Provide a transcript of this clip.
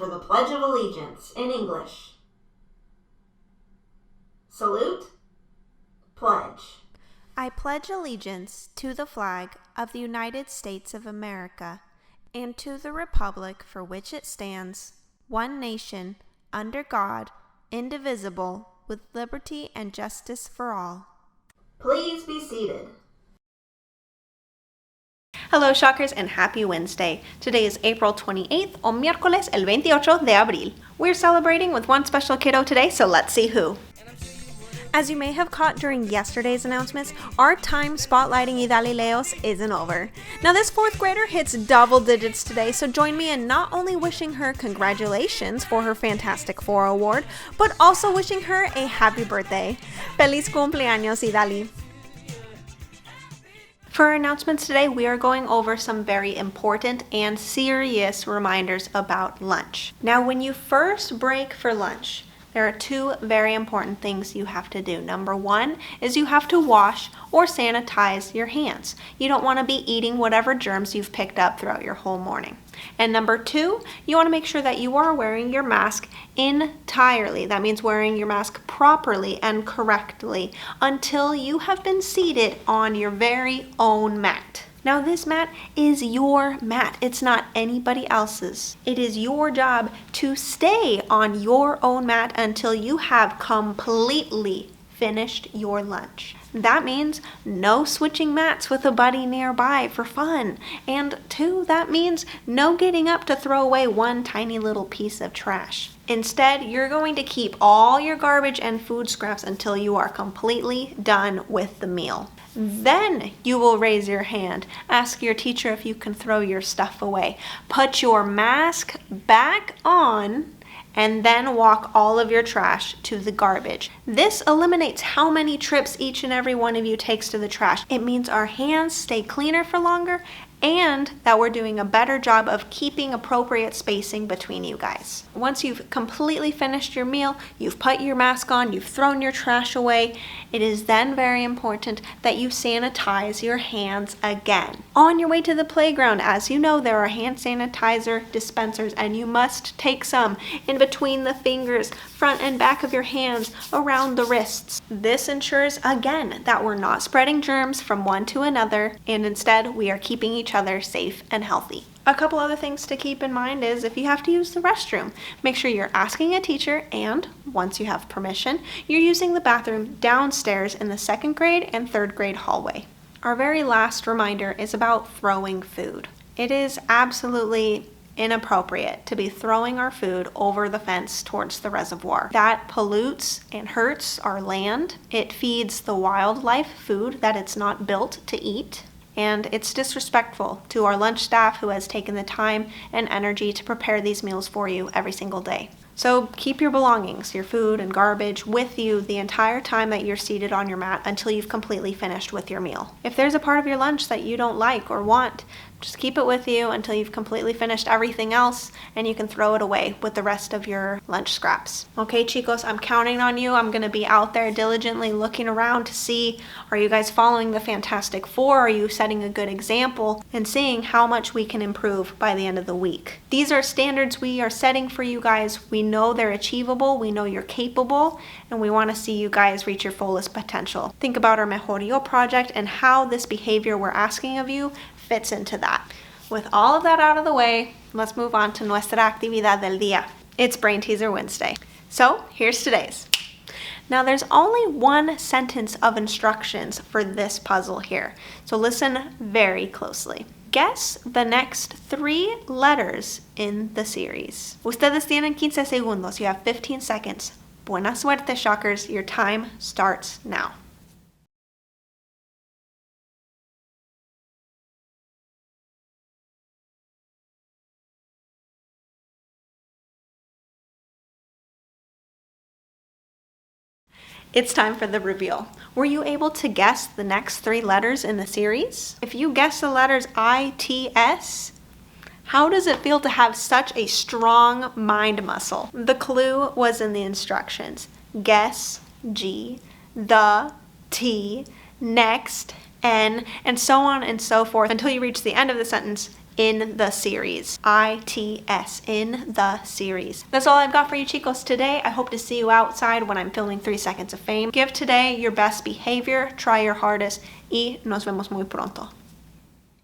for the Pledge of Allegiance in English. Salute. Pledge. I pledge allegiance to the flag of the United States of America and to the republic for which it stands, one nation, under God, indivisible, with liberty and justice for all. Please be seated. Hello, Shockers, and happy Wednesday. Today is April 28th, o miércoles el 28 de abril. We're celebrating with one special kiddo today, so let's see who. As you may have caught during yesterday's announcements, our time spotlighting Idalileos isn't over. Now this fourth grader hits double digits today, so join me in not only wishing her congratulations for her Fantastic Four award, but also wishing her a happy birthday. Feliz cumpleaños, Idali. For our announcements today, we are going over some very important and serious reminders about lunch. Now, when you first break for lunch, there are two very important things you have to do. Number one is you have to wash or sanitize your hands. You don't want to be eating whatever germs you've picked up throughout your whole morning. And number two, you want to make sure that you are wearing your mask entirely. That means wearing your mask properly and correctly until you have been seated on your very own mat. Now this mat is your mat. It's not anybody else's. It is your job to stay on your own mat until you have completely finished your lunch. That means no switching mats with a buddy nearby for fun. And two, that means no getting up to throw away one tiny little piece of trash. Instead, you're going to keep all your garbage and food scraps until you are completely done with the meal. Then you will raise your hand, ask your teacher if you can throw your stuff away, put your mask back on, and then walk all of your trash to the garbage. This eliminates how many trips each and every one of you takes to the trash. It means our hands stay cleaner for longer and that we're doing a better job of keeping appropriate spacing between you guys. Once you've completely finished your meal, you've put your mask on, you've thrown your trash away, it is then very important that you sanitize your hands again. On your way to the playground, as you know, there are hand sanitizer dispensers and you must take some in between the fingers, front and back of your hands, around the wrists. This ensures, again, that we're not spreading germs from one to another, and instead we are keeping each other safe and healthy. A couple other things to keep in mind is if you have to use the restroom, make sure you're asking a teacher and, once you have permission, you're using the bathroom downstairs in the second grade and third grade hallway. Our very last reminder is about throwing food. It is absolutely inappropriate to be throwing our food over the fence towards the reservoir. That pollutes and hurts our land. It feeds the wildlife food that it's not built to eat. And it's disrespectful to our lunch staff who has taken the time and energy to prepare these meals for you every single day. So keep your belongings, your food and garbage with you the entire time that you're seated on your mat until you've completely finished with your meal. If there's a part of your lunch that you don't like or want, just keep it with you until you've completely finished everything else and you can throw it away with the rest of your lunch scraps. Okay, chicos, I'm counting on you. I'm going to be out there diligently looking around to see, are you guys following the Fantastic Four? Are you setting a good example? And seeing how much we can improve by the end of the week. These are standards we are setting for you guys. We know they're achievable. We know you're capable. And we want to see you guys reach your fullest potential. Think about our Mejor Yo project and how this behavior we're asking of you fits into that. With all of that out of the way, let's move on to nuestra actividad del día. It's Brain Teaser Wednesday. So here's today's. Now there's only one sentence of instructions for this puzzle here. So listen very closely. Guess the next 3 letters in the series. Ustedes tienen 15 segundos. You have 15 seconds. Buena suerte, Shockers. Your time starts now. It's time for the reveal. Were you able to guess the next 3 letters in the series? If you guess the letters ITS, how does it feel to have such a strong mind muscle? The clue was in the instructions. Guess, G, the, T, next, N, and so on and so forth until you reach the end of the sentence. In the series. ITS, in the series. That's all I've got for you chicos today. I hope to see you outside when I'm filming 3 Seconds of Fame. Give today your best behavior, try your hardest, y nos vemos muy pronto.